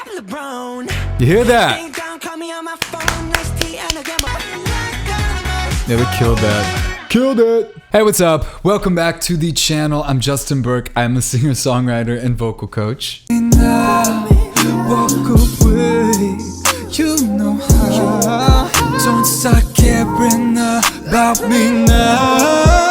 You hear that? Yeah, we killed that. Killed it! Hey, what's up? Welcome back to the channel. I'm Justin Burke. I'm a singer-songwriter and vocal coach. And I walk away, you know how. Don't start caring about me now.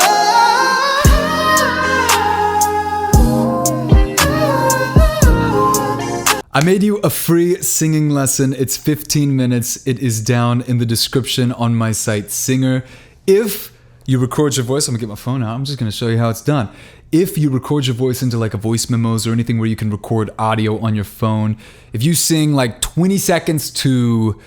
I made you a free singing lesson. It's 15 minutes. It is down in the description on my site, Singer. If you record your voice, I'm gonna get my phone out. I'm just gonna show you how it's done. If you record your voice into like a voice memos or anything where you can record audio on your phone, if you sing like 20 seconds to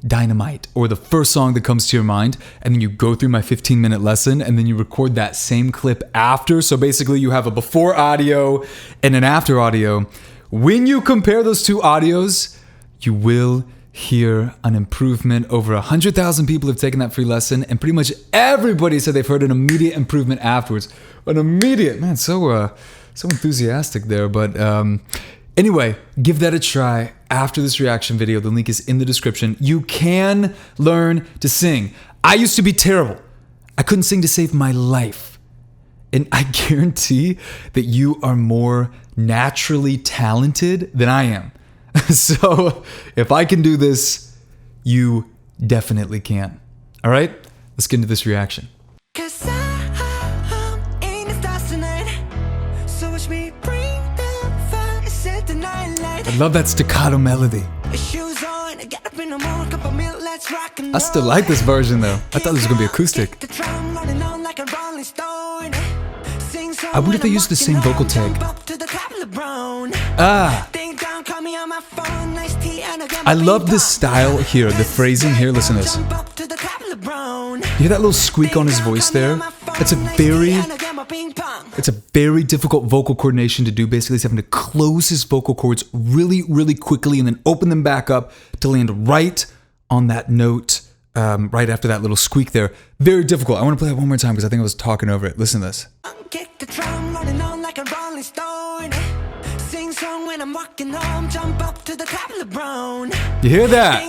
Dynamite or the first song that comes to your mind, and then you go through my 15-minute lesson and then you record that same clip after. So basically you have a before audio and an after audio. When you compare those two audios, you will hear an improvement. Over 100,000 people have taken that free lesson, and pretty much everybody said they've heard an immediate improvement afterwards. An immediate, man, so enthusiastic there. But anyway, give that a try after this reaction video. The link is in the description. You can learn to sing. I used to be terrible. I couldn't sing to save my life. And I guarantee that you are more naturally talented than I am. So if I can do this, you definitely can. All right, let's get into this reaction. I love that staccato melody. I still like this version though. I thought this was gonna be acoustic. I wonder if they used the same vocal tag. I love this style here, the phrasing here. Listen to this. You hear that little squeak on his voice there? It's a very difficult vocal coordination to do. Basically, he's having to close his vocal cords really, really quickly and then open them back up to land right on that note, right after that little squeak there. Very difficult. I want to play it one more time because I think I was talking over it. Listen to this. You hear that?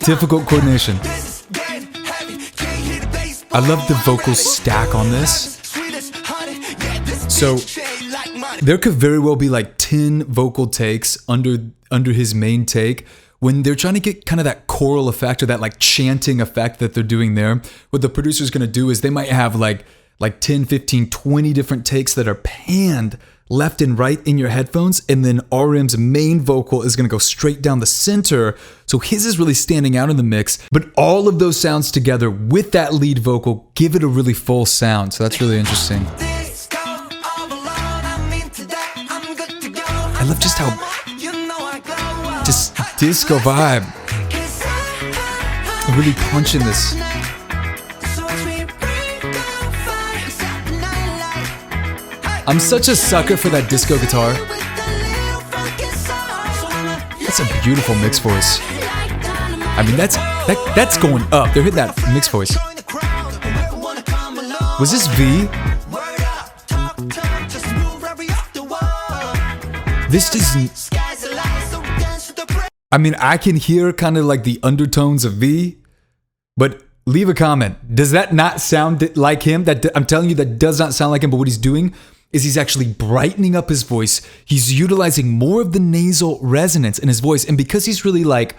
Difficult coordination. I love the vocal stack on this. So there could very well be like 10 vocal takes under his main take. When they're trying to get kind of that choral effect or that like chanting effect that they're doing there, what the producer's going to do is they might have like 10, 15, 20 different takes that are panned left and right in your headphones, and then RM's main vocal is going to go straight down the center. So his is really standing out in the mix, but all of those sounds together with that lead vocal give it a really full sound. So that's really interesting. I love just how disco vibe. Really punching this. I'm such a sucker for that disco guitar. That's a beautiful mix voice. I mean, that's going up. They're hitting that mix voice. Was this V? This doesn't. I mean, I can hear kind of like the undertones of V, but leave a comment. Does that not sound like him? I'm telling you, that does not sound like him. But what he's doing is he's actually brightening up his voice. He's utilizing more of the nasal resonance in his voice. And because he's really like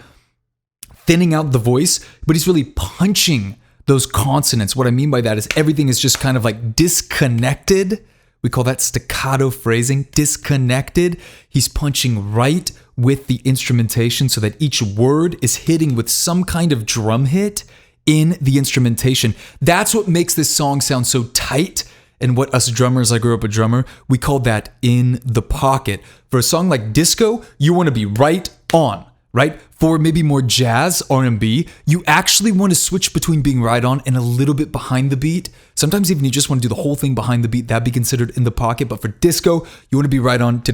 thinning out the voice, but he's really punching those consonants. What I mean by that is everything is just kind of like disconnected. We call that staccato phrasing, disconnected. He's punching right with the instrumentation so that each word is hitting with some kind of drum hit in the instrumentation. That's what makes this song sound so tight. And what us drummers, I grew up a drummer, we call that in the pocket. For a song like disco, you want to be right on, right? For maybe more jazz, R&B, you actually want to switch between being right on and a little bit behind the beat. Sometimes even you just want to do the whole thing behind the beat. That'd be considered in the pocket. But for disco, you want to be right on to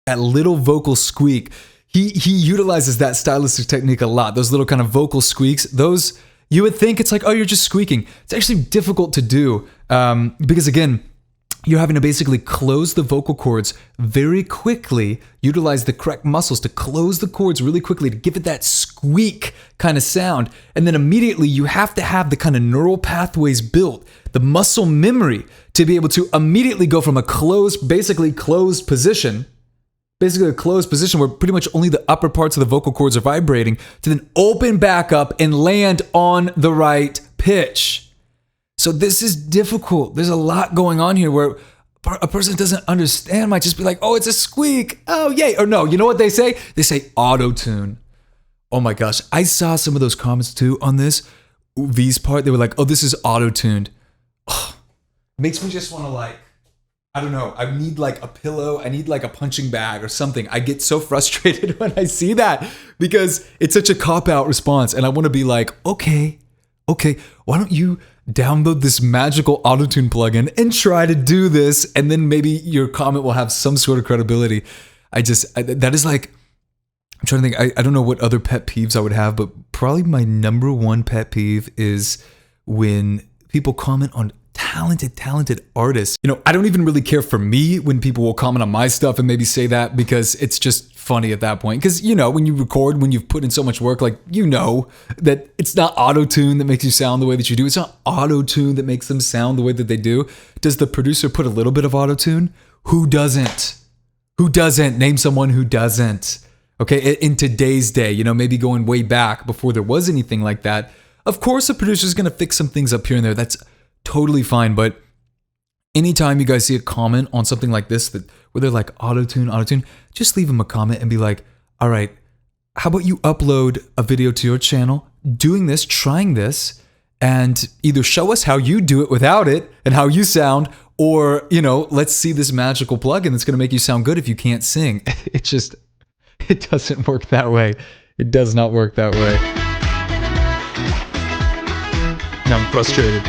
that little vocal squeak. He utilizes that stylistic technique a lot. Those little kind of vocal squeaks, those you would think it's like, oh, you're just squeaking. It's actually difficult to do because again, you're having to basically close the vocal cords very quickly, utilize the correct muscles to close the cords really quickly to give it that squeak kind of sound. And then immediately you have to have the kind of neural pathways built, the muscle memory to be able to immediately go from a basically closed position, basically a closed position where pretty much only the upper parts of the vocal cords are vibrating, to then open back up and land on the right pitch. So this is difficult. There's a lot going on here where a person doesn't understand might just be like, oh, it's a squeak. Oh, yay. Or no, you know what they say? They say auto-tune. Oh my gosh. I saw some of those comments too on this V's part. They were like, oh, this is auto-tuned. Oh, makes me just want to like, I don't know. I need like a pillow. I need like a punching bag or something. I get so frustrated when I see that because it's such a cop-out response. And I want to be like, okay, why don't you download this magical autotune plugin and try to do this, and then maybe your comment will have some sort of credibility. That is like, I'm trying to think, I don't know what other pet peeves I would have, but probably my number one pet peeve is when people comment on talented artists. You know, I don't even really care for me when people will comment on my stuff and maybe say that because it's just funny at that point. Because, you know, when you record, when you've put in so much work, like, you know that it's not auto-tune that makes you sound the way that you do. It's not auto-tune that makes them sound the way that they do. Does the producer put a little bit of auto-tune? Who doesn't? Who doesn't? Name someone who doesn't. Okay, in today's day, you know, maybe going way back before there was anything like that. Of course, a producer's going to fix some things up here and there. That's totally fine, but anytime you guys see a comment on something like this where they're like auto-tune, just leave them a comment and be like, all right, how about you upload a video to your channel doing this, trying this, and either show us how you do it without it and how you sound, or, you know, let's see this magical plugin that's going to make you sound good if you can't sing. It doesn't work that way. It does not work that way. Now I'm frustrated.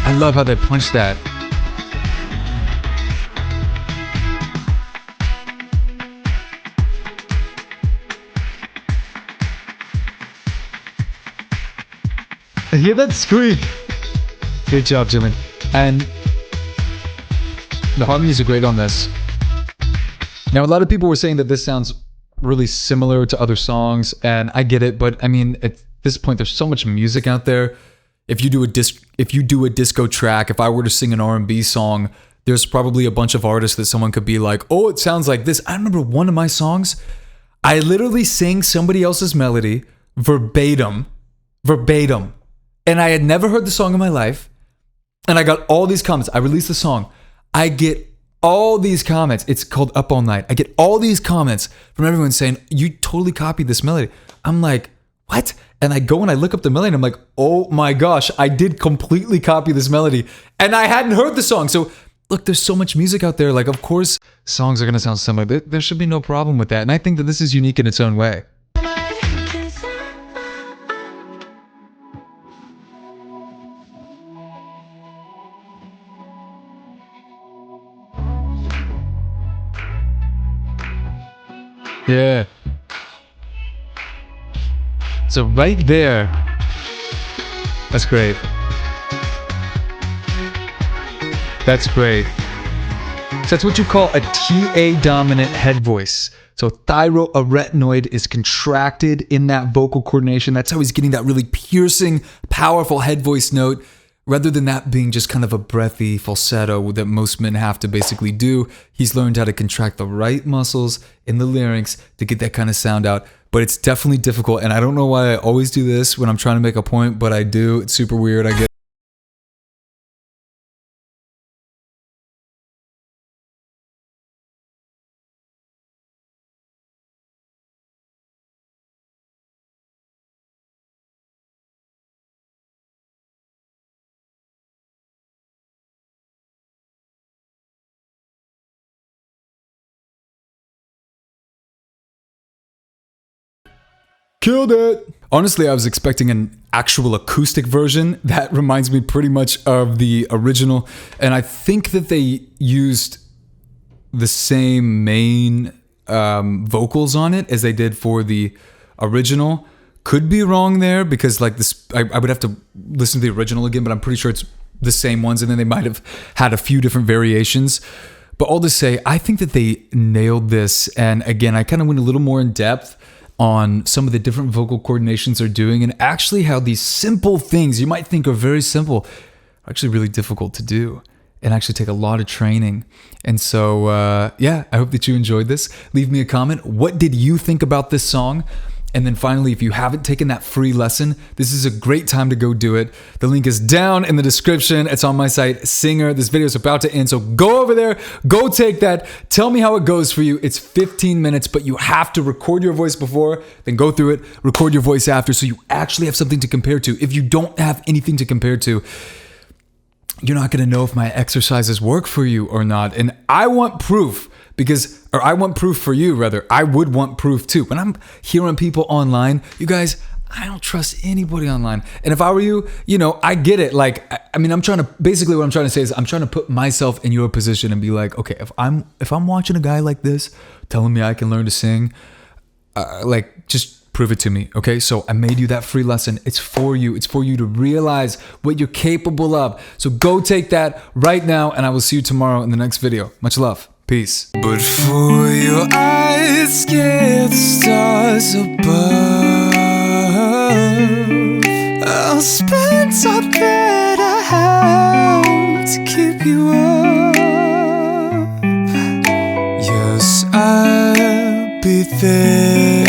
I love how they punch that. Hear that squeak? Good job, Jimin. And the harmonies are great on this. Now, a lot of people were saying that this sounds really similar to other songs, and I get it, but I mean, at this point, there's so much music out there. If you do a disco track, if I were to sing an R&B song, there's probably a bunch of artists that someone could be like, oh, it sounds like this. I remember one of my songs, I literally sang somebody else's melody verbatim, and I had never heard the song in my life, and I got all these comments. I released the song. I get all these comments. It's called Up All Night. I get all these comments from everyone saying, you totally copied this melody. I'm like, what? And I go and I look up the melody and I'm like, oh my gosh, I did completely copy this melody. And I hadn't heard the song. So look, there's so much music out there. Like, of course, songs are going to sound similar. There should be no problem with that. And I think that this is unique in its own way. Yeah. So right there, that's great. That's great. So that's what you call a TA dominant head voice. So thyroarytenoid is contracted in that vocal coordination. That's how he's getting that really piercing, powerful head voice note, rather than that being just kind of a breathy falsetto that most men have to basically do. He's learned how to contract the right muscles in the larynx to get that kind of sound out. But it's definitely difficult, and I don't know why I always do this when I'm trying to make a point, but I do. It's super weird, I guess. killed it. Honestly, I was expecting an actual acoustic version. That reminds me pretty much of the original. And I think that they used the same main vocals on it as they did for the original. Could be wrong there because like this, I would have to listen to the original again, but I'm pretty sure it's the same ones. And then they might have had a few different variations. But all to say, I think that they nailed this. And again, I kind of went a little more in depth on some of the different vocal coordinations they're doing and actually how these simple things you might think are very simple are actually really difficult to do and actually take a lot of training. And so, yeah, I hope that you enjoyed this. Leave me a comment. What did you think about this song? And then finally, if you haven't taken that free lesson, this is a great time to go do it. The link is down in the description. It's on my site, Singer. This video is about to end, so go over there, go take that. Tell me how it goes for you. It's 15 minutes, but you have to record your voice before, then go through it, record your voice after, so you actually have something to compare to. If you don't have anything to compare to, you're not going to know if my exercises work for you or not. And I want proof. I want proof for you, rather. I would want proof too. When I'm hearing people online, you guys, I don't trust anybody online. And if I were you, I get it. Like, I mean, basically what I'm trying to say is I'm trying to put myself in your position and be like, okay, if I'm watching a guy like this telling me I can learn to sing, just prove it to me. Okay. So I made you that free lesson. It's for you. It's for you to realize what you're capable of. So go take that right now. And I will see you tomorrow in the next video. Much love. Peace. But for your eyes, get the stars above. I'll spend all that I have to keep you up. Yes, I'll be there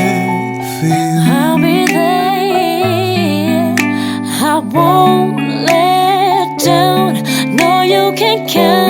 for you. I'll be there. I won't let down. No, you can count.